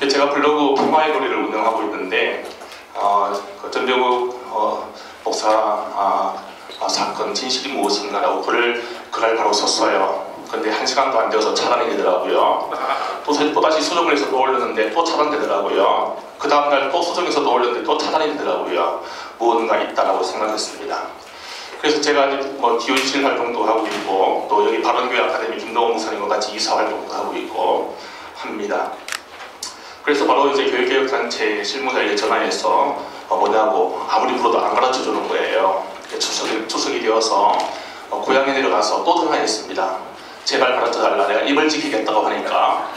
제가 블로그 풍화의 거리를 운영하고 있는데 그 전병욱 목사 사건 진실이 무엇인가라고 글을 바로 썼어요. 근데 1시간도 안 되어서 차단이 되더라고요. 또 다시 수정을 해서 또 올렸는데 또 차단되더라고요. 그 다음날 또 수정해서 또 올렸는데 또 차단이 되더라고요. 무언가 있다라고 생각했습니다. 그래서 제가 기원실 활동도 하고 있고 또 여기 바른교회 아카데미 김동원 목사님과 같이 이사 활동도 하고 있고 합니다. 그래서 바로 이제 교회개혁단체 실무자에게 전화해서 뭐냐고 아무리 물어도 안 가르쳐 주는 거예요. 추석이 되어서 고향에 내려가서 또 전화했습니다. 제발 가르쳐 달라. 내가 입을 지키겠다고 하니까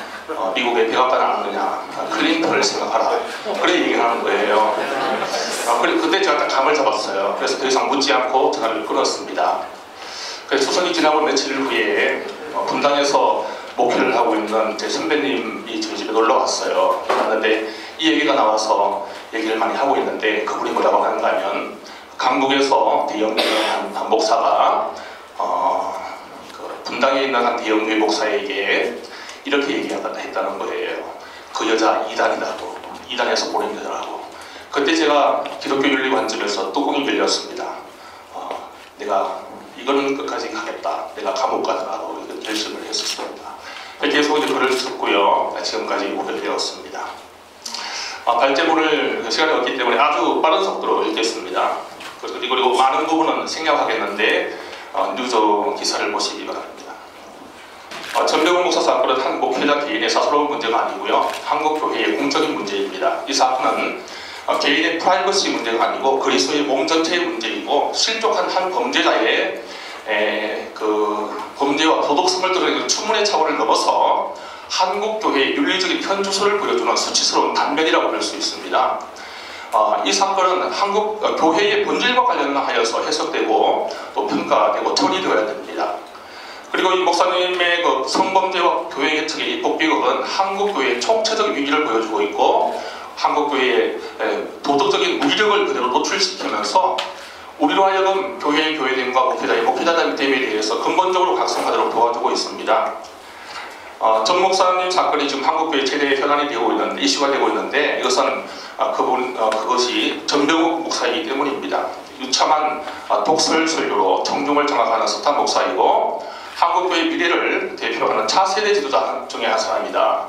미국에 백악관 안 오느냐, 클린턴을 생각하라. 그런 얘기를 하는 거예요. 그때 제가 딱 감을 잡았어요. 그래서 더 이상 묻지 않고 전화를 끊었습니다. 그래서 추석이 지나고 며칠 후에 분당에서 목회를 하고 있는 제 선배님이 저희 집에 놀러 왔어요. 그런데 이 얘기가 나와서 얘기를 많이 하고 있는데 그분이 뭐라고 하는가 하면 강북에서 대형교회 한 목사가 분당에 있는 한 대형교회 목사에게 이렇게 얘기했다는 거예요. 그 여자 이단이라고, 이단에서 보낸 여자라고. 그때 제가 기독교 윤리 관점에서 뚜껑이 열렸습니다. 내가 이거는 끝까지 가겠다. 내가 감옥 가더라도 결심을 했었습니다. 계속 이제 글을 썼고요. 지금까지 오게 되었습니다. 발제문을 시간이 없기 때문에 아주 빠른 속도로 읽겠습니다. 그리고 많은 부분은 생략하겠는데 뉴저 기사를 보시기 바랍니다. 전병욱 목사 사건은 한 목회자 개인의 사소로운 문제가 아니고요. 한국교회의 공적인 문제입니다. 이 사건은 개인의 프라이버시 문제가 아니고 그리스도의 몸 전체의 문제이고 실족한 한 범죄자의 그 범죄와 도덕성을 드러내는 추문의 차원을 넘어서 한국교회의 윤리적인 현주소를 보여주는 수치스러운 단면이라고 볼 수 있습니다. 이 사건은 한국 교회의 본질과 관련하여서 해석되고 또 평가되고 처리되어야 됩니다. 그리고 이 목사님의 그 성범죄와 교회 개척의 입법 비극은 한국교회의 총체적 위기를 보여주고 있고 한국교회의 도덕적인 무기력을 그대로 노출시키면서 우리로 하여금 교회의 교회됨과 목회자의 목회자됨에 대해서 근본적으로 각성하도록 도와주고 있습니다. 전 목사님 사건이 지금 한국교회 최대의 현안이 되고 있는데 이슈가 되고 있는데 이것은 그것이 전병욱 목사이기 때문입니다. 유참한 독설 설교로 청중을 장악하는 스타 목사이고 한국교회 미래를 대표하는 차세대 지도자 중에 한 사람이다.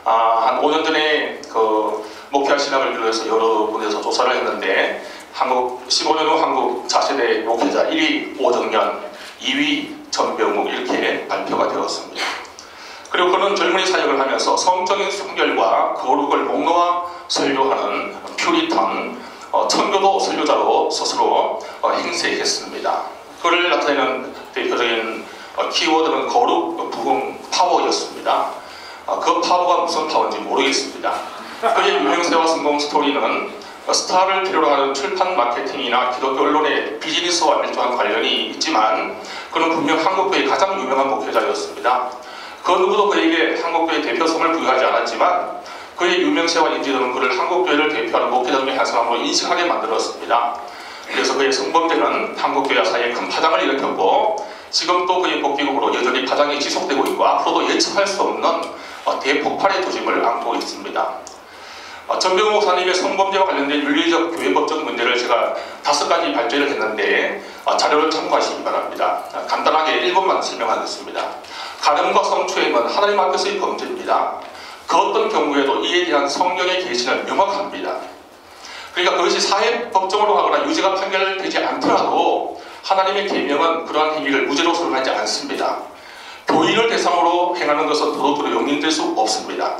한 5년 전에 그 목회와 신학을 비롯해서 여러 군데서 조사를 했는데 15년 후 한국 차세대 목회자 1위 오정연, 2위 전병욱 이렇게 발표가 되었습니다. 그리고 그는 젊은이 사역을 하면서 성적인 순결과 거룩을 목놓아 설교하는 퓨리탄 청교도 설교자로 스스로 행세했습니다. 그를 나타내는 대표적인 키워드는 거룩, 부흥, 파워였습니다. 그 파워가 무슨 파워인지 모르겠습니다. 그의 유명세와 성공 스토리는 스타를 필요로 하는 출판 마케팅이나 기독교 언론의 비즈니스와 밀접한 관련이 있지만 그는 분명 한국교회의 가장 유명한 목회자였습니다. 그 누구도 그에게 한국교회 대표성을 부여하지 않았지만 그의 유명세와 인지도는 그를 한국교회를 대표하는 목회자 중에 한 사람으로 인식하게 만들었습니다. 그래서 그의 성범죄는 한국교회 사이에 큰 파장을 일으켰고 지금 또 그의 복귀국으로 여전히 파장이 지속되고 있고 앞으로도 예측할 수 없는 대폭발의 조짐을 안고 있습니다. 전병욱 목사님의 성범죄와 관련된 윤리적 교회법적 문제를 제가 5가지 발제를 했는데 자료를 참고하시기 바랍니다. 간단하게 1번만 설명하겠습니다. 간음과 성추행은 하나님 앞에서의 범죄입니다. 그 어떤 경우에도 이에 대한 성경의 계시는 명확합니다. 그러니까 그것이 사회법정으로 하거나 유죄가 판결되지 않더라도 하나님의 계명은 그러한 행위를 무죄로 소용하지 않습니다. 교인을 대상으로 행하는 것은 도덕적으로 용인될 수 없습니다.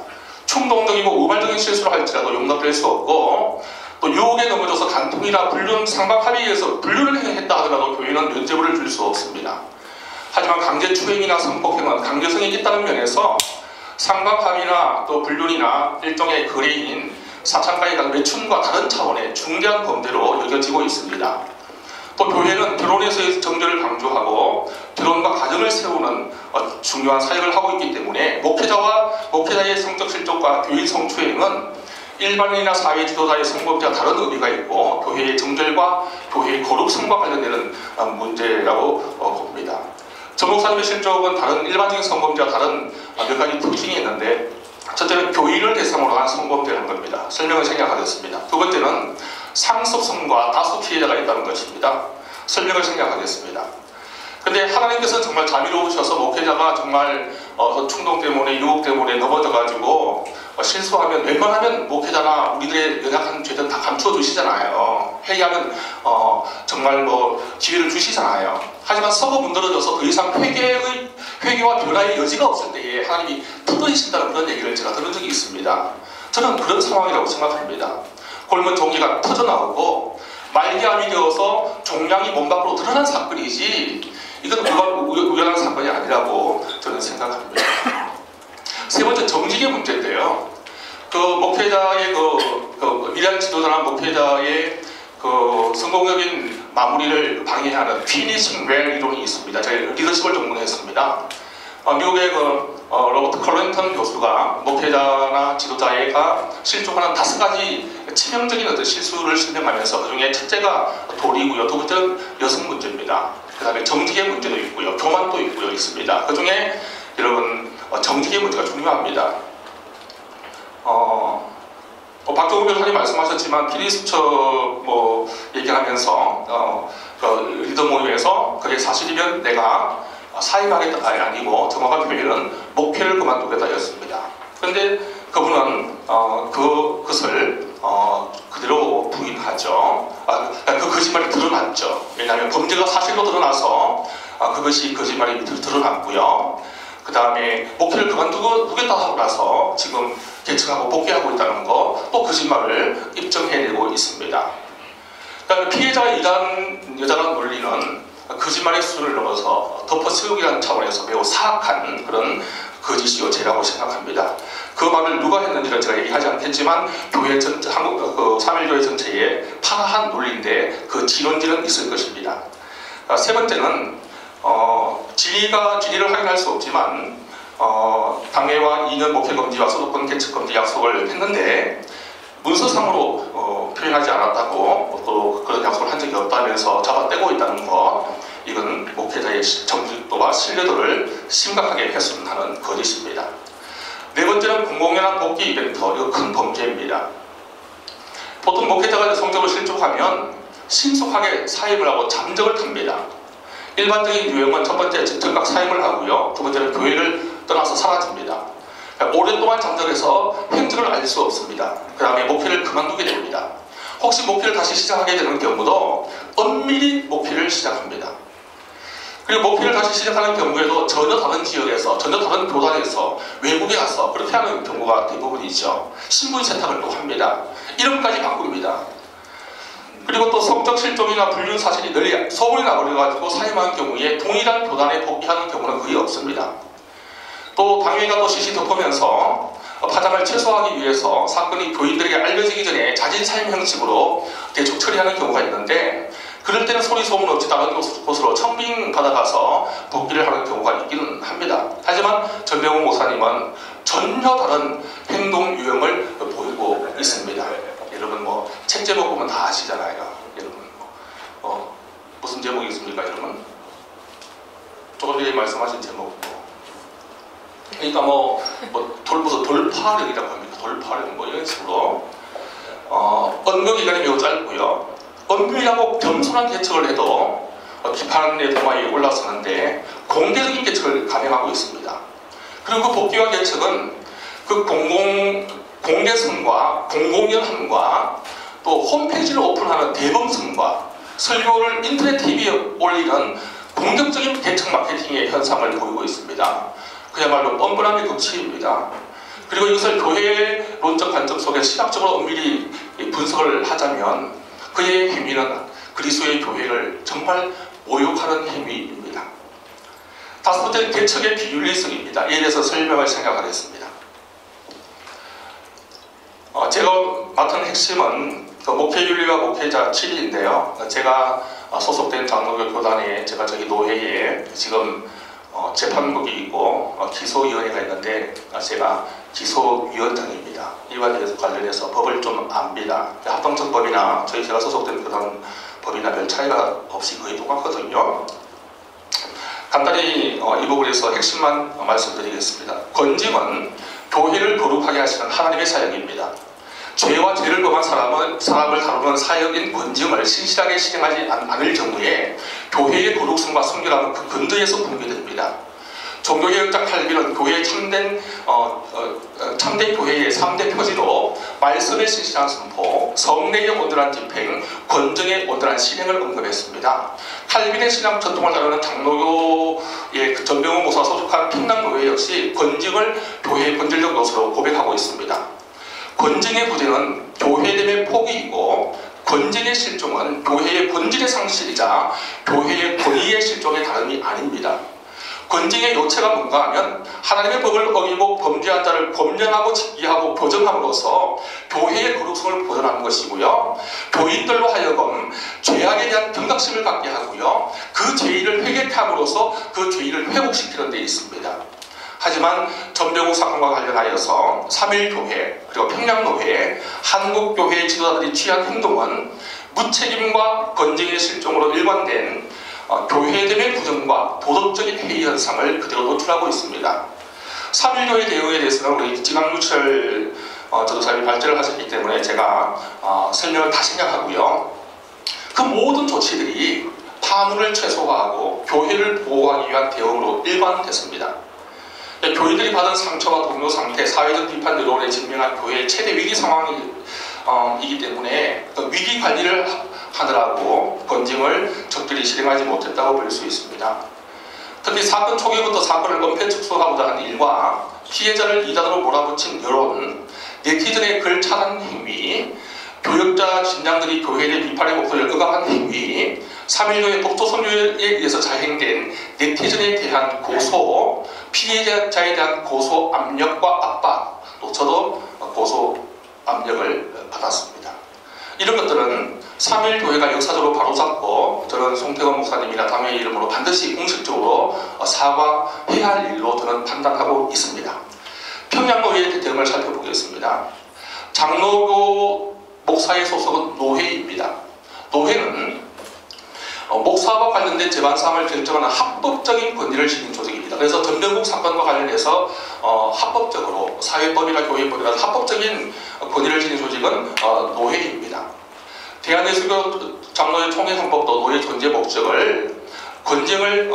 충동적이고 우발적인 실수를 할지라도 용납될 수 없고 또 유혹에 넘어져서 간통이나 불륜, 상박합의에 의해서 불륜을 했다 하더라도 교인은 면죄부를 줄 수 없습니다. 하지만 강제추행이나 성폭행은 강제성이 있다는 면에서 상박합의나 또 불륜이나 일종의 거래인 사창가에 대한 매춘과 다른 차원의 중대한 범죄로 여겨지고 있습니다. 또 교회는 결혼에서의 정죄를 강조하고 결혼과 가정을 세우는 중요한 사역을 하고 있기 때문에 목회자의 성적 실족과 교인 성추행은 일반인이나 사회 지도자의 성범죄와 다른 의미가 있고 교회의 정결과 교회의 거룩성과 관련되는 문제라고 봅니다. 전 목사님의 실족은 다른 일반적인 성범죄와 다른 몇 가지 특징이 있는데 첫째는 교인을 대상으로 한 성범죄를 한 겁니다. 설명을 생략하겠습니다. 두 번째는 상습성과 다수 피해자가 있다는 것입니다. 설명을 생략하겠습니다. 근데 하나님께서는 정말 자비로우셔서 목회자가 정말 충동 때문에 유혹 때문에 넘어져가지고 실수하면 웬만하면 목회자나 우리들의 연약한 죄들은 다 감추어 주시잖아요. 회개하면 정말 기회를 주시잖아요. 하지만 썩어 문드러져서 더 이상 회개와 변화의 여지가 없을 때에 하나님이 뜯어내신다는 그런 얘기를 제가 들은 적이 있습니다. 저는 그런 상황이라고 생각합니다. 굶은 종이가 터져나오고 말기암이 되어서 종양이 몸 밖으로 드러난 사건이지 이건 우연한 사건이 아니라고 저는 생각합니다. 세 번째, 정직의 문제인데요. 목회자의 위대한 지도자나 목회자의 성공적인 마무리를 방해하는 피니싱 웰 이론이 있습니다. 제가 리더십을 전공했습니다. 미국의 로버트 컬런턴 교수가 목회자나 지도자가 실족하는 5가지 치명적인 어떤 실수를 설명하면서 그중에 첫째가 도리고요. 두 번째는 여성 문제입니다. 그 다음에 정직의 문제도 있고요. 교만도 있습니다. 그 중에 여러분 정직의 문제가 중요합니다. 박정우 변호사님 말씀하셨지만 피리스처 얘기하면서 리더 모임에서 그게 사실이면 내가 사임하겠다가 아니고 정확한 표현은 목회를 그만두겠다였습니다. 그런데 그분은 그것을 그대로 부인하죠. 그 거짓말이 드러났죠. 왜냐하면 범죄가 사실로 드러나서 그것이 거짓말이 드러났고요. 그 다음에 목회를 그만두겠다 하고 나서 지금 개척하고 복귀하고 있다는 거, 또 거짓말을 입증해내고 있습니다. 그러니까 피해자가 일한 여자라는 논리는 거짓말의 수준을 넘어서 덮어세우기라는 차원에서 매우 사악한 그런 거짓이요 죄라고 생각합니다. 그 말을 누가 했는지는 제가 얘기하지 않겠지만 교회 전체, 한국 삼일교회 전체에 파라한 논리인데 그 진원지는 있을 것입니다. 세 번째는 진리를 확인할 수 없지만 당회와 2년 목회 금지와 소속권 개척 금지 약속을 했는데 문서상으로 표현하지 않았다고 또 그런 약속을 한 적이 없다면서 잡아떼고 있다는 것, 이건 목회자의 정직도와 신뢰도를 심각하게 훼손하는 거짓입니다. 네 번째는 공공연한 복귀 이벤트, 이거 큰 범죄입니다. 보통 목회자가 성적으로 실족하면 신속하게 사임을 하고 잠적을 탑니다. 일반적인 유형은 첫 번째 즉각 사임을 하고요. 두 번째는 교회를 떠나서 사라집니다. 오랫동안 잠적해서 행적을 알 수 없습니다. 그 다음에 목회를 그만두게 됩니다. 혹시 목회를 다시 시작하게 되는 경우도 엄밀히 목회를 시작합니다. 그리고 목회를 다시 시작하는 경우에도 전혀 다른 지역에서, 전혀 다른 교단에서, 외국에 가서 그렇게 하는 경우가 대부분이죠. 신분 세탁을 또 합니다. 이름까지 바꿉니다. 그리고 또 성적 실종이나 불륜 사실이 널리 소문이 나버려가지고 사임하는 경우에 동일한 교단에 복귀하는 경우는 거의 없습니다. 또 당회가 또 시시 덮으면서 파장을 최소화하기 위해서 사건이 교인들에게 알려지기 전에 자진 사임 형식으로 대충 처리하는 경우가 있는데, 그럴 때는 소리 소문 없이 다른 곳으로 청빙 받아가서 복귀를 하는 경우가 있기는 합니다. 하지만 전병훈 목사님은 전혀 다른 행동 유형을 보이고 있습니다. 여러분 책 제목 보면 다 아시잖아요. 여러분 무슨 제목이 있습니까, 여러분? 조금 전에 말씀하신 제목 그러니까 무슨 돌파력이라고 합니다. 돌파력 이런 식으로 언거 기간이 매우 짧고요. 엄밀하고 겸손한 개척을 해도 비판의 도마에 올라서는데 공개적인 개척을 감행하고 있습니다. 그리고 그 복귀와 개척은 그 공개성과 공공연함과 또 홈페이지를 오픈하는 대범성과 설교를 인터넷 TV에 올리는 공격적인 개척 마케팅의 현상을 보이고 있습니다. 그야말로 뻔뻔함의 극치입니다. 그리고 이것을 교회론적 관점 속에 신학적으로 엄밀히 분석을 하자면 그의 행위는 그리스도의 교회를 정말 모욕하는 행위입니다. 다섯 번째는 개척의 비윤리성입니다. 이에 대해서 설명을 생각하겠습니다. 제가 맡은 핵심은 목회윤리와 목회자 7위인데요. 제가 소속된 장로교 교단에 제가 저희 노회에 지금 재판국이 있고 기소위원회가 있는데 제가 기소위원장입니다. 이와 대해서 관련해서 법을 좀 압니다. 합동정법이나 제가 소속된 교단 법이나 별 차이가 없이 거의 똑같거든요. 간단히 이 부분에서 핵심만 말씀드리겠습니다. 권징은 교회를 거룩하게 하시는 하나님의 사역입니다. 죄와 죄를 범한 사람을 다루는 사역인 권징을 신실하게 실행하지 않을 경우에 교회의 거룩성과 순결함은 그 근거에서 붕괴됩니다. 종교개혁자 칼빈은 교회의 참된 교회의 3대 표지로 말씀의 신실한 선포, 성례의 온전한 집행, 권정의 온전한 실행을 언급했습니다. 칼빈의 신앙 전통을 다루는 장로교의 전병훈 목사가 소속한 평양교회 역시 권징을 교회의 본질적 요소로 고백하고 있습니다. 권징의 부재는 교회됨의 포기이고 권징의 실종은 교회의 본질의 상실이자 교회의 권위의 실종의 다름이 아닙니다. 권징의 요체가 뭔가 하면 하나님의 법을 어기고 범죄한 자를 권면하고 징계하고 교정함으로써 교회의 거룩성을 보존하는 것이고요. 교인들로 하여금 죄악에 대한 경각심을 갖게 하고요. 그 죄인을 회개케 함으로써 그 죄인을 회복시키는 데 있습니다. 하지만 전병욱 사건과 관련하여서 3.1교회 그리고 평양교회, 한국교회의 지도자들이 취한 행동은 무책임과 권징의 실종으로 일관된 교회됨의 부정과 도덕적인 해이 현상을 그대로 노출하고 있습니다. 3.1교회 대응에 대해서는 우리 지강유철 전도사님이 발제를 하셨기 때문에 제가 설명을 다 생략하고요. 그 모든 조치들이 파문을 최소화하고 교회를 보호하기 위한 대응으로 일관됐습니다. 교인들이 받은 상처와 동요 상태, 사회적 비판 여론에 증명한 교회의 최대 위기 상황이기 때문에 위기 관리를 하느라고 권징을 적절히 실행하지 못했다고 볼 수 있습니다. 특히 사건 초기부터 사건을 은폐 축소하고자 한 일과 피해자를 이단으로 몰아붙인 여론, 네티즌의 글 차단 행위, 교역자 진장들이 교회에 대해 비판의 목소리를 억압한 행위, 3.1교회 법조 소유에 의해서 자행된 네티즌에 대한 고소, 피해자에 대한 고소 압력과 압박, 또 저도 고소 압력을 받았습니다. 이런 것들은 3.1교회가 역사적으로 바로잡고 저는 송태건 목사님이나 당회의 이름으로 반드시 공식적으로 사과해야 할 일로 저는 판단하고 있습니다. 평양교회의 대응을 살펴보겠습니다. 장로교 목사의 소속은 노회입니다. 노회는 목사와 관련된 재반사항을 결정하는 합법적인 권위를 지닌 조직입니다. 그래서 전병국 사건과 관련해서 합법적으로 사회법이나 교회법이나 합법적인 권위를 지닌 조직은 노회입니다. 대한예수교 장로의 총회헌법도 노회 존재 목적을 권징을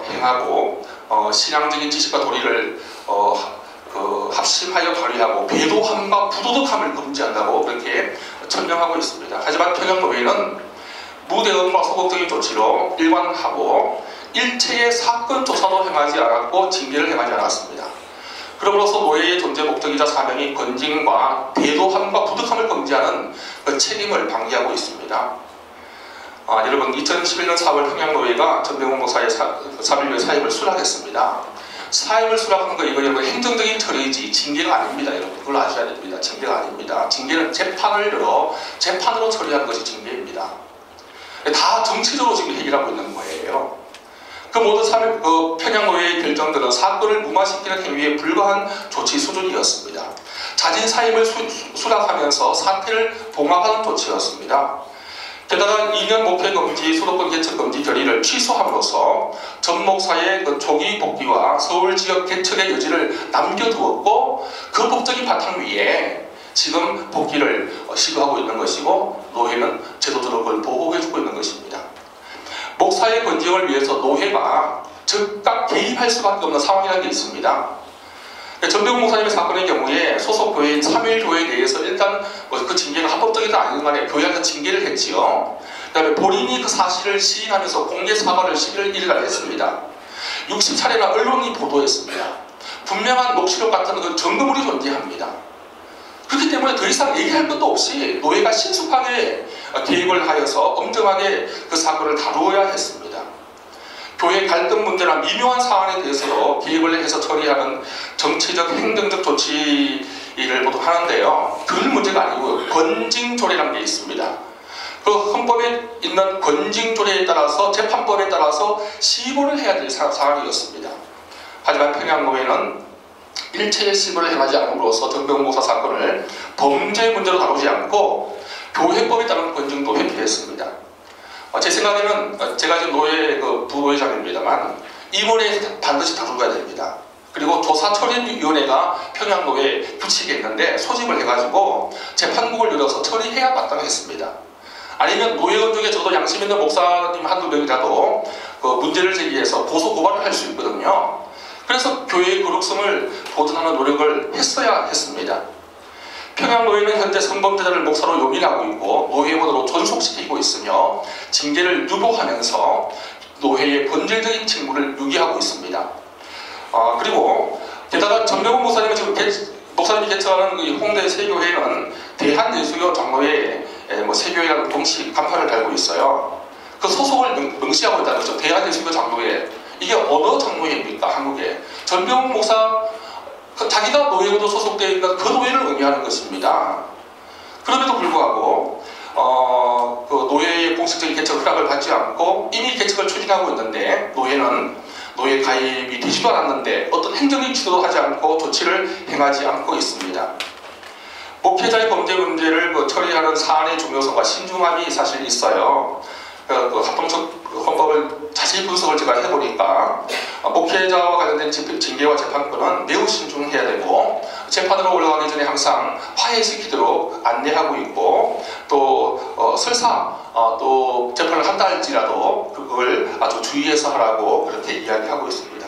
행하고 신앙적인 지식과 도리를 합심하여 발휘하고 배도함과 부도덕함을 금지한다고 그렇게 천명하고 있습니다. 하지만 평양노회는 무대응과 소극적인 조치로 일관하고 일체의 사건 조사도 행하지 않았고 징계를 행하지 않았습니다. 그럼으로써 노예의 존재 목적이자 사명이 권징과 배도함과 부득함을 금지하는 그 책임을 방기하고 있습니다. 여러분 2011년 4월 평양노회가 전병훈 목사의 3.1교회 사임을 수락했습니다. 사임을 수락한 거 이거 여러분 행정적인 처리이지 징계가 아닙니다. 여러분 그걸 아셔야 됩니다. 징계가 아닙니다. 징계는 재판을 열어 재판으로 처리하는 것이 징계입니다. 다 정치적으로 지금 해결하고 있는 거예요. 그 모든 평양노회의 결정들은 사건을 무마시키는 행위에 불과한 조치 수준이었습니다. 자진 사임을 수락하면서 사태를 봉합하는 조치였습니다. 게다가 2년 목회 금지, 수도권 개척 금지 결의를 취소함으로써 전 목사의 조기 복귀와 서울 지역 개척의 여지를 남겨두었고 그 법적인 바탕 위에 지금 복귀를 시도하고 있는 것이고 노회는 제도적으로 그걸 보호해주고 있는 것입니다. 목사의 권징을 위해서 노회가 즉각 개입할 수밖에 없는 상황이라는 게 있습니다. 전병훈 목사님의 사건의 경우에 소속 교회인 3.1교회에 대해서 일단 그 징계가 합법적이다 아닌 간에 교회에서 징계를 했지요. 그 다음에 본인이 그 사실을 시인하면서 공개 사과를 11월 1일날 했습니다. 60차례나 언론이 보도했습니다. 분명한 녹취록 같은 그 증거물이 존재합니다. 그렇기 때문에 더 이상 얘기할 것도 없이 노예가 신속하게 개입을 하여서 엄정하게 그 사건을 다루어야 했습니다. 교회 갈등 문제나 미묘한 사안에 대해서도 개입을 해서 처리하는 정치적, 행정적 조치를 보통 하는데요. 그 문제가 아니고 권징조례라는 게 있습니다. 그 헌법에 있는 권징조례에 따라서 재판법에 따라서 시보를 해야 될 상황이었습니다. 하지만 평양노회는 일체의 시보를 행하지 않음으로써 전병훈 목사 사건을 범죄 문제로 다루지 않고 교회법에 따른 권징도 회피했습니다. 제 생각에는 제가 지금 노회 부노회장입니다만 이 문에 반드시 다루어야 됩니다. 그리고 조사처리위원회가 평양노회 규칙이 있는데 소집을 해가지고 재판국을 열어서 처리해야 마땅했습니다. 아니면 노회원 중에 적어도 양심 있는 목사님 한두 명이라도 그 문제를 제기해서 고소 고발을 할 수 있거든요. 그래서 교회의 거룩성을 보존하는 노력을 했어야 했습니다. 평양노회는 현재 성범죄자를 목사로 용인하고 있고 노회원으로 존속시키고 있으며 징계를 유보하면서 노회의 본질적인 직무를 유기하고 있습니다. 그리고 게다가 전명훈 목사님이 지금 목사님이 개척하는 이 홍대 세교회는 대한예수교 장로회 세교회라는 동시 간판을 달고 있어요. 그 소속을 명시하고 있다는 거죠. 대한예수교 장로회. 이게 어느 장로회입니까? 한국에. 전명훈 목사 자기가 노회에도 소속되어 있는 그 노회를 의미하는 것입니다. 그럼에도 불구하고 그 노회의 공식적인 개척 허락을 받지 않고 이미 개척을 추진하고 있는데 노회는 노예 가입이 되지도 않았는데 어떤 행정적 주도도 하지 않고 조치를 행하지 않고 있습니다. 목회자의 범죄 문제를 처리하는 사안의 중요성과 신중함이 사실 있어요. 그 합동적 헌법을 자세히 분석을 제가 해보니까 목회자와 관련된 징계와 재판권은 매우 신중해야 되고 재판으로 올라가기 전에 항상 화해시키도록 안내하고 있고 또 설사 또 재판을 한다 할지라도 그걸 아주 주의해서 하라고 그렇게 이야기하고 있습니다.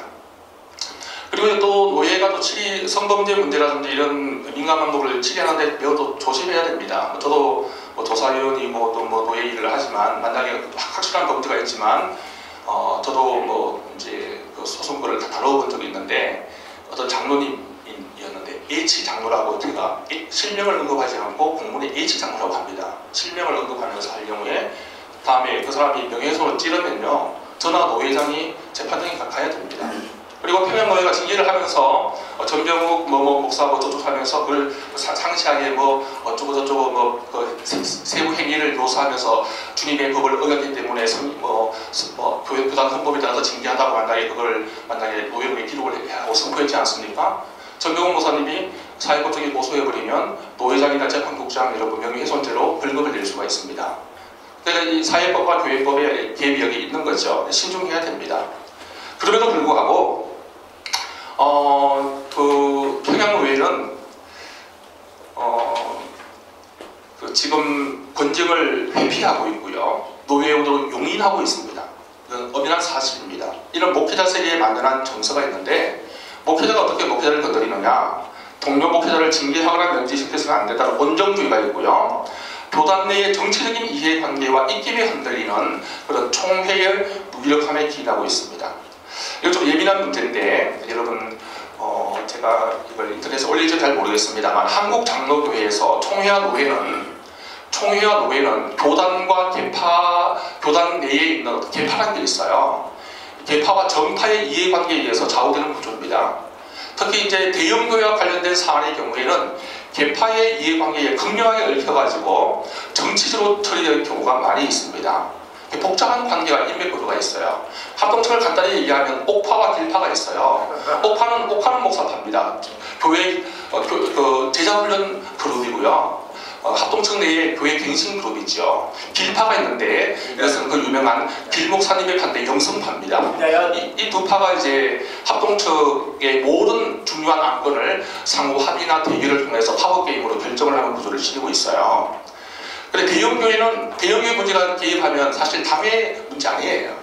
그리고 또 노예가 또 성범죄 문제라든지 이런 민감한 부분을 처리하는데 매우 또 조심해야 됩니다. 저도 조사위원이고 또 노예 일을 하지만 만약에 확실한 범죄가 있지만 저도 이제 그 소송권을 다 다뤄본 적이 있는데 어떤 장로님이었는데 H 장로라고 제가 실명을 언급하지 않고 공문에 H 장로라고 합니다. 실명을 언급하면서 할 경우에 다음에 그 사람이 명예훼손을 찌르면요 저나 노회장이 재판장에 가야 됩니다. 그리고 평양노회가 징계를 하면서 전병욱 목사 저쪽하면서 그걸 상시하게 어쩌고저쩌고 세부 행위를 묘사하면서 주님의 법을 어겼기 때문에 교회 부당 헌법에 따라서 징계한다고 만약에 노회로 기록을 하고 선포했지 않습니까? 전병욱 목사님이 사회법적인 고소해버리면 노회장이나 재판국장 여러분 명예훼손죄로 벌금을 낼 수가 있습니다. 그러니까 이 사회법과 교회법에 개비력이 있는 거죠. 신중해야 됩니다. 그럼에도 불구하고 그 평양노회는 지금 권정을 회피하고 있고요. 노회원으로 용인하고 있습니다. 이건 엄연한 사실입니다. 이런 목회자 세계에 만연한 정서가 있는데 목회자가 어떻게 목회자를 건드리느냐 동료 목회자를 징계하거나 면제시켜서는 안 된다는 온정주의가 있고요. 교단 내의 정치적인 이해관계와 입김에 흔들리는 그런 총회의 무기력함에 기인하고 있습니다. 이거 좀 예민한 문제인데 여러분 제가 이걸 인터넷에 올릴지 잘 모르겠습니다만 한국 장로교회에서 총회와 노회는 교단과 교단 내에 있는 계파라는 게 있어요. 계파와 정파의 이해관계에 의해서 좌우되는 구조입니다. 특히 이제 대형교회와 관련된 사안의 경우에는 계파의 이해관계에 극명하게 얽혀가지고 정치적으로 처리될 경우가 많이 있습니다. 복잡한 관계가 인맥구조가 있어요. 합동청을 간단히 얘기하면 옥파와 길파가 있어요. 옥파는 목사파입니다. 교회 제자훈련 그룹이고요. 합동청 내에 교회 갱신 그룹이죠. 길파가 있는데 이것은 그 유명한 길목사님의 반대 영성파입니다. 이 두 파가 이제 합동청의 모든 중요한 안건을 상호 합의나 대의를 통해서 파워 게임으로 결정을 하는 구조를 지니고 있어요. 그런데 대형교회 문제가 개입하면 사실 당의 문제 아니에요.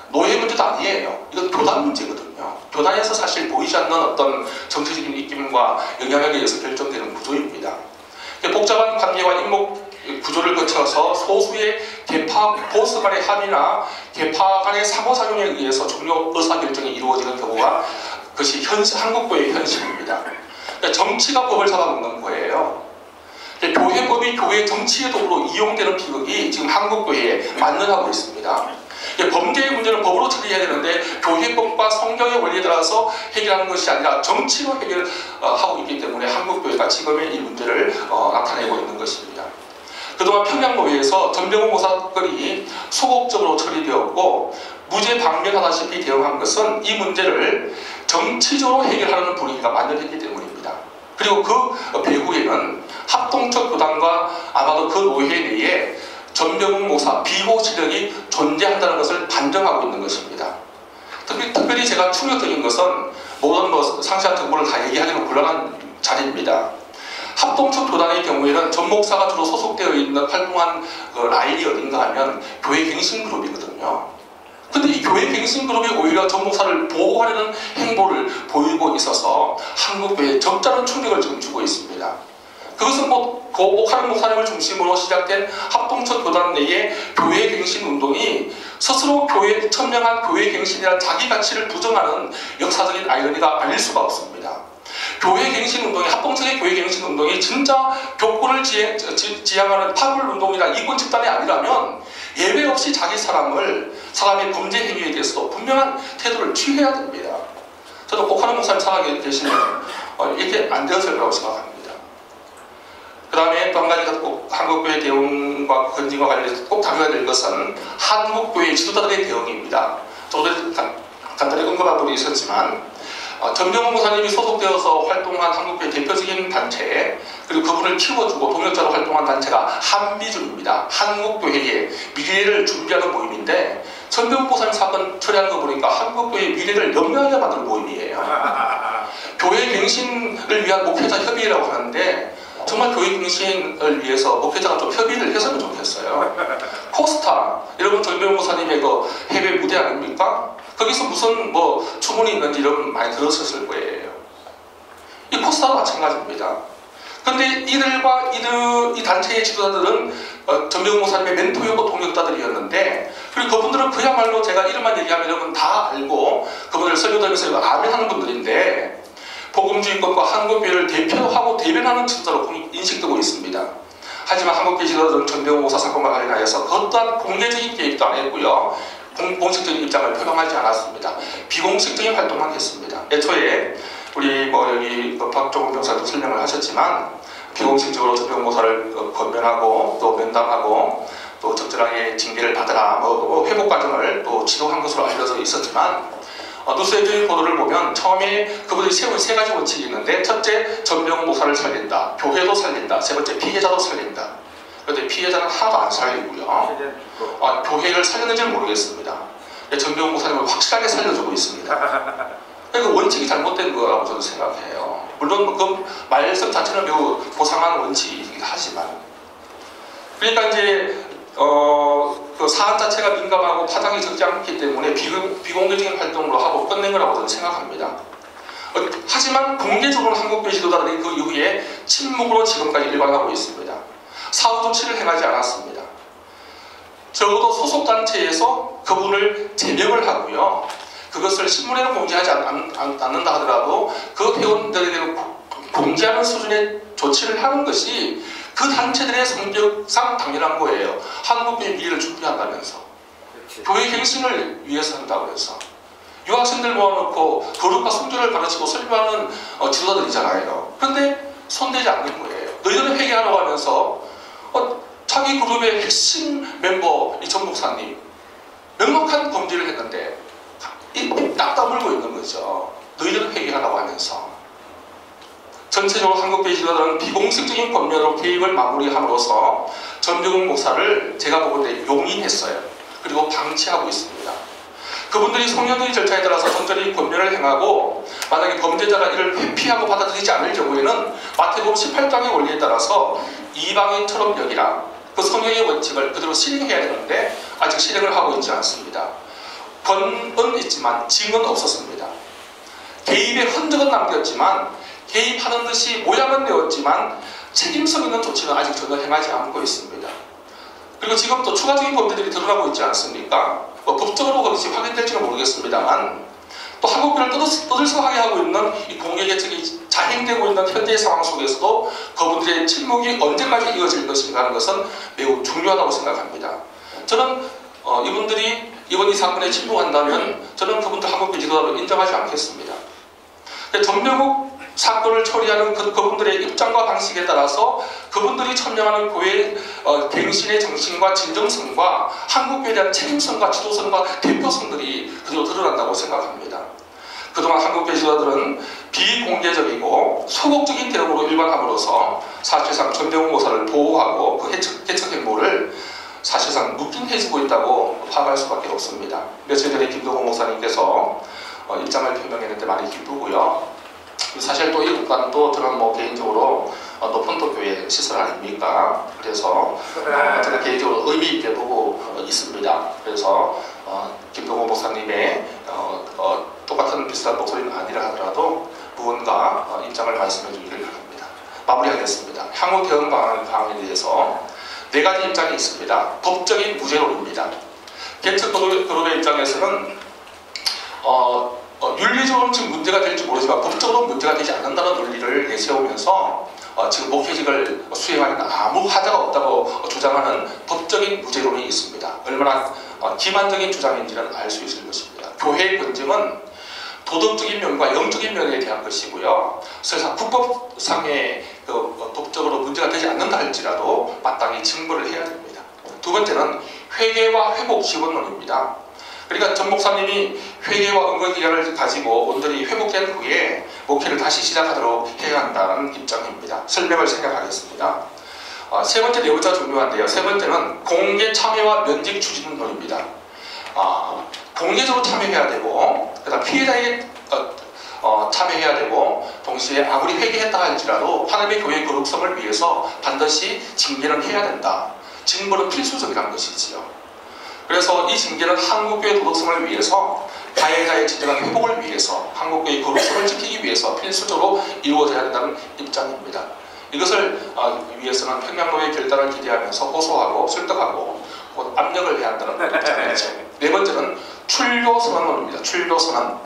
노예 문제도 아니에요. 이건 교단 문제거든요. 교단에서 사실 보이지 않는 어떤 정치적인 입김과 영향력에 의해서 결정되는 구조입니다. 복잡한 관계와 인목 구조를 거쳐서 소수의 계파 보스 간의 합의나 계파 간의 상호작용에 의해서 중요 의사결정이 이루어지는 경우가 그것이 한국교회의 현실입니다. 정치가 법을 잡아먹는 거예요. 교회법이 교회 정치의 도구로 이용되는 비극이 지금 한국교회에 만연하고 있습니다. 범죄의 문제는 법으로 처리해야 되는데 교회법과 성경의 원리에 따라서 해결하는 것이 아니라 정치로 해결하고 있기 때문에 한국교회가 지금의 이 문제를 나타내고 있는 것입니다. 그동안 평양노회에서 전병훈 목사건이 소극적으로 처리되었고 무죄 방면하다시피 대응한 것은 이 문제를 정치적으로 해결하는 분위기가 만연했기 때문입니다. 그리고 그 배후에는 합동적 교단과 아마도 그 노회 내에 전병훈 목사 비호 지력이 존재한다는 것을 반증하고 있는 것입니다. 특별히 제가 충격적인 것은 모든 상세한 정보를 다 얘기하기는 곤란한 자리입니다. 합동측 교단의 경우에는 전 목사가 주로 소속되어 있는 활동한 그 라인이 어딘가 하면 교회 갱신 그룹이거든요. 근데 이 교회 갱신 그룹이 오히려 전 목사를 보호하려는 행보를 보이고 있어서 한국교회에 적잖은 충격을 지금 주고 있습니다. 그것은 고복하는 목사님을 중심으로 시작된 합동측 교단 내의 교회 갱신 운동이 스스로 교회에 천명한 교회 갱신이라는 자기 가치를 부정하는 역사적인 아이러니가 아닐 수가 없습니다. 교회 갱신 운동이, 합동측의 교회 갱신 운동이 진짜 교권을 지향하는 파벌 운동이나 이권 집단이 아니라면 예외 없이 자기 사람의 범죄 행위에 대해서도 분명한 태도를 취해야 됩니다. 저도 복하는 목사님 살아 계시면 이렇게 안 되었을 거라고 생각합니다. 그 다음에 또 한 가지가 꼭 한국교회 대응과 건진과 관련해서 꼭 다뤄야 될 것은 한국교회 지도자들의 대응입니다. 저도 간단히 언급한 부분이 있었지만 전병훈 목사님이 소속되어서 활동한 한국교회 대표적인 단체, 그리고 그분을 키워주고 동역자로 활동한 단체가 한미준입니다. 한국교회의 미래를 준비하는 모임인데 전병훈 목사님 사건 처리하는 거 보니까 한국교회의 미래를 연명하게 만드는 모임이에요. 교회 갱신을 위한 목회자 협의회라고 하는데 정말 교회 갱신을 위해서 목회자가 좀 협의를 했으면 좋겠어요. 코스타, 여러분 전병훈 목사님의 그 해외 무대 아닙니까? 거기서 무슨 추문이 있는지 이런 많이 들었을 거예요. 이 코스타도 마찬가지입니다. 그런데 이 단체의 지도자들은 전병훈 목사님의 멘토였고 동역자들이었는데, 그리고 그분들은 그야말로 제가 이름만 얘기하면 여러분 다 알고 그분들 설교들면서 아멘하는 분들인데 복음주의권과 한국교회를 대표하고 대변하는 지도자로 인식되고 있습니다. 하지만 한국교회 지도자들은 전병훈 목사 사건과 관련하여서 어떠한 공개적인 계획도 안 했고요. 공식적인 입장을 표명하지 않았습니다. 비공식적인 활동만 했습니다. 애초에 우리 여기 박종훈 변호사도 설명을 하셨지만 비공식적으로 전병훈 목사를 권면하고 또 면담하고 또 적절하게 징계를 받으라 회복 과정을 또 지도한 것으로 알려져 있었지만 뉴스의 보도를 보면 처음에 그분들이 세운 세 가지 원칙이 있는데, 첫째, 전병훈 목사를 살린다, 교회도 살린다, 세 번째, 피해자도 살린다. 그런데 피해자는 하나도 안 살리고요. 교회를 살렸는지는 모르겠습니다. 전병훈 목사님을 확실하게 살려주고 있습니다. 그러니까 원칙이 잘못된 거라고 저는 생각해요. 물론 그 말씀 자체는 매우 고상한 원칙이긴 하지만, 그러니까 이제 그 사안 자체가 민감하고 파장이 적지 않기 때문에 비공개적인 활동으로 하고 끝낸 거라고 저는 생각합니다. 하지만 공개적으로 한국교회 지도자들이 그 이후에 침묵으로 지금까지 일관하고 있습니다. 사후 조치를 행하지 않았습니다. 적어도 소속단체에서 그분을 제명을 하고요. 그것을 신문에는 공개하지 않는다 하더라도 그 회원들에게 공개하는 수준의 조치를 하는 것이 그 단체들의 성격상 당연한 거예요. 한국교회 미래를 준비한다면서, 교회 갱신을 위해서 한다고 해서 유학생들 모아놓고 거룩과 성결을 가르치고 설교하는 지도자들이잖아요. 그런데 손대지 않는 거예요. 너희들은 회개하라고 하면서 자기 그룹의 핵심 멤버 전 목사님 명확한 범죄를 했는데 입 딱 다물고 있는 거죠. 너희들은 회개하라고 하면서. 전체적으로 한국교회 지도자들은 비공식적인 권면으로 개입을 마무리함으로써 전병훈 목사를 제가 보고 때 용인했어요. 그리고 방치하고 있습니다. 그분들이 성령의 절차에 따라서 적절히 권면을 행하고 만약에 범죄자가 이를 회피하고 받아들이지 않을 경우에는 마태복음 18장의 원리에 따라서 이방인처럼 여기라, 그 성령의 원칙을 그대로 실행해야 되는데 아직 실행을 하고 있지 않습니다. 권은 있지만 징은 없었습니다. 개입의 흔적은 남겼지만, 개입하는 듯이 모양은 내었지만 책임성 있는 조치는 아직 전혀 행하지 않고 있습니다. 그리고 지금 또 추가적인 범죄들이 드러나고 있지 않습니까? 법적으로 그것이 확인될지는 모르겠습니다만 또 한국교회를 떠들썩하게 하고 있는 이 공개개척이 자행되고 있는 현재의 상황 속에서도 그분들의 침묵이 언제까지 이어질 것인가 하는 것은 매우 중요하다고 생각합니다. 저는 이분들이 이번 이 사건에 침묵한다면 저는 그분들 한국교회 지도자로 인정하지 않겠습니다. 전병욱 사건을 처리하는 그분들의 입장과 방식에 따라서 그분들이 천명하는 교회 갱신의 정신과 진정성과 한국교회에 대한 책임성과 지도성과 대표성들이 그대로 드러난다고 생각합니다. 그동안 한국교회 지도자들은 비공개적이고 소극적인 대응으로 일관함으로써 사실상 전병훈 목사를 보호하고 그 개척 행보를 사실상 묵인해주고 있다고 파악할 수밖에 없습니다. 며칠 전에 김동호 목사님께서 입장을 표명했는데 많이 기쁘고요. 사실 또 이 국가도 저는 뭐 개인적으로 높은 또 교회 시설 아닙니까? 그래서 저는 개인적으로 의미 있게 보고 있습니다. 그래서 김동호 목사님의 똑같은 비슷한 목소리는 아니라 하더라도 무언가 입장을 말씀해 주기를 바랍니다. 마무리하겠습니다. 향후 대응 방안에 대해서 4가지 입장이 있습니다. 법적인 무죄론입니다. 개척 그룹의 입장에서는 윤리적으로는 지금 문제가 될지 모르지만 법적으로 문제가 되지 않는다는 논리를 내세우면서 지금 목회직을 수행하는 아무 하자가 없다고 주장하는 법적인 무죄론이 있습니다. 얼마나 기만적인 주장인지는 알 수 있을 것입니다. 교회의 권증은 도덕적인 면과 영적인 면에 대한 것이고요. 설사 국법상의 법적으로 문제가 되지 않는다 할지라도 마땅히 증거를 해야 됩니다. 두 번째는 회개와 회복 지원론입니다. 그러니까 전 목사님이 회개와 은권 기간을 가지고 온전히 회복된 후에 목회를 다시 시작하도록 해야 한다는 입장입니다. 설명을 생각하겠습니다. 세 번째, 네 번째가 중요한데요. 세 번째는 공개 참여와 면직 추진론입니다. 공개적으로 참여해야 되고, 그다음 피해자에게 참여해야 되고, 동시에 아무리 회개했다 할지라도 하나님의 교회의 거룩성을 위해서 반드시 징계는 해야 된다. 징벌은 필수적이라는 것이지요. 그래서 이 징계는 한국교회 도덕성을 위해서, 가해자의 진정한 회복을 위해서, 한국교회의 거룩성을 지키기 위해서 필수적으로 이루어져야 된다는 입장입니다. 이것을 위해서는 평양노회 결단을 기대하면서 호소하고 설득하고 압력을 해야 한다는 입장이죠. 네 번째는 출교선언론입니다. 출교선언.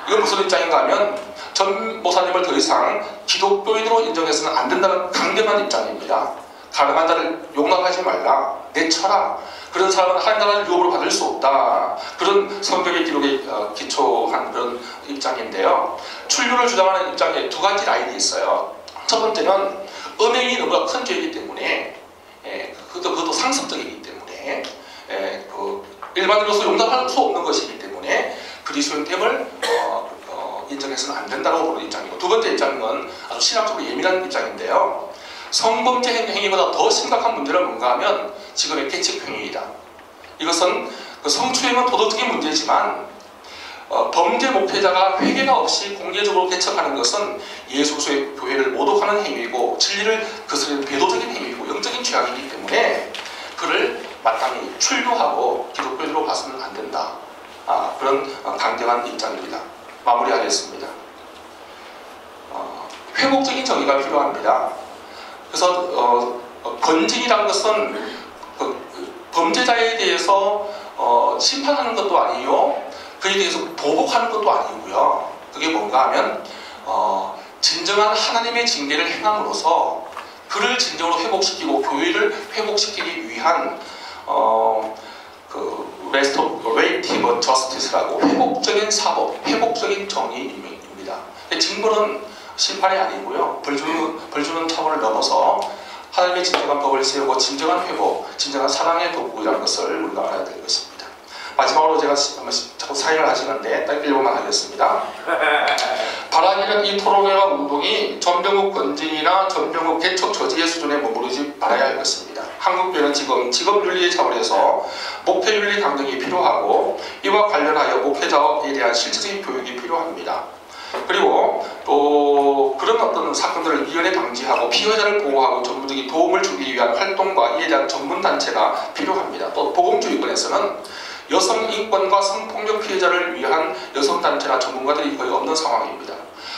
이건 무슨 입장인가 하면 전 목사님을 더 이상 기독교인으로 인정해서는 안 된다는 강경한 입장입니다. 가능한 자를 용납하지 말라, 내쳐라. 그런 사람은 하나님 나라를 유업으로 받을 수 없다. 그런 성경의 기록에 기초한 그런 입장인데요. 출교를 주장하는 입장에 2가지 라인이 있어요. 첫 번째는 음행이 너무나 큰 죄이기 때문에, 그것도 상습적이기 때문에, 일반인으로서 용납할 수 없는 것이기 때문에 그리스도인됨을 인정해서는 안 된다고 보는 입장이고, 두 번째 입장은 아주 신학적으로 예민한 입장인데요. 성범죄 행위보다 더 심각한 문제는 뭔가 하면 지금의 개척행위이다. 이것은 성추행은 도덕적인 문제지만 범죄 목회자가 회개가 없이 공개적으로 개척하는 것은 예수 그리스도의 교회를 모독하는 행위이고 진리를 거스르는 배도적인 행위이고 영적인 죄악이기 때문에 그를 마땅히 출교하고 기독교인으로 봐서는 안 된다. 그런 강경한 입장입니다. 마무리하겠습니다. 회복적인 정의가 필요합니다. 그래서 건징이라는 것은 범죄자에 대해서 심판하는 것도 아니요, 그에 대해서 보복하는 것도 아니고요. 그게 뭔가 하면 진정한 하나님의 징계를 행함으로써 그를 진정으로 회복시키고 교회를 회복시키기 위한 restorative justice라고 회복적인 사법, 회복적인 정의입니다. 징벌은 심판이 아니고요, 벌 주는 처벌을 넘어서 하나님의 진정한 법을 세우고 진정한 회복, 진정한 사랑의 도구라는 것을 우리가 알아야 될 것입니다. 마지막으로 제가 자꾸 사인을 하시는데 딱 1번만 하겠습니다. 바라기는 이 토론회와 운동이 전병욱 건진이나 전병욱 개척 저지의 수준에 머무르지 말아야 할 것입니다. 한국교회는 지금 직업윤리의 차원에서 목회윤리 강령이 필요하고 이와 관련하여 목회자에 대한 실질적인 교육이 필요합니다. 그리고 또 그런 어떤 사건들을 미연에 방지하고 피해자를 보호하고 전문적인 도움을 주기 위한 활동과 이에 대한 전문단체가 필요합니다. 또 보건주의권에서는 여성 인권과 성폭력 피해자를 위한 여성단체나 전문가들이 거의 없는 상황입니다.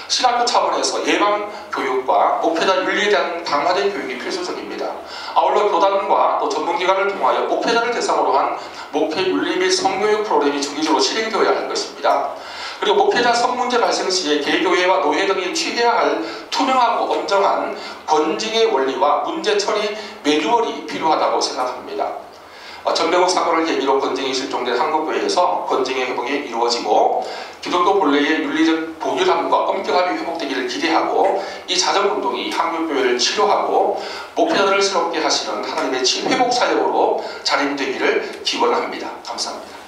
신학교 차원에서 예방 교육과 목회자 윤리에 대한 강화된 교육이 필수적입니다. 아울러 교단과 또 전문기관을 통하여 목회자를 대상으로 한 목회 윤리 및 성교육 프로그램이 주기적으로 실행되어야 할 것입니다. 그리고 목회자 성문제 발생 시에 개교회와 노회 등이 취해야 할 투명하고 엄정한 건징의 원리와 문제 처리 매뉴얼이 필요하다고 생각합니다. 전병욱 사건을 계기로 건징이 실종된 한국교회에서 건징의 회복이 이루어지고 기독교 본래의 윤리적 보균함과 엄격함이 회복되기를 기대하고 이 자정운동이 한국교회를 치료하고 목회자들을 새롭게 하시는 하나님의 회복 사역으로 자림되기를 기원합니다. 감사합니다.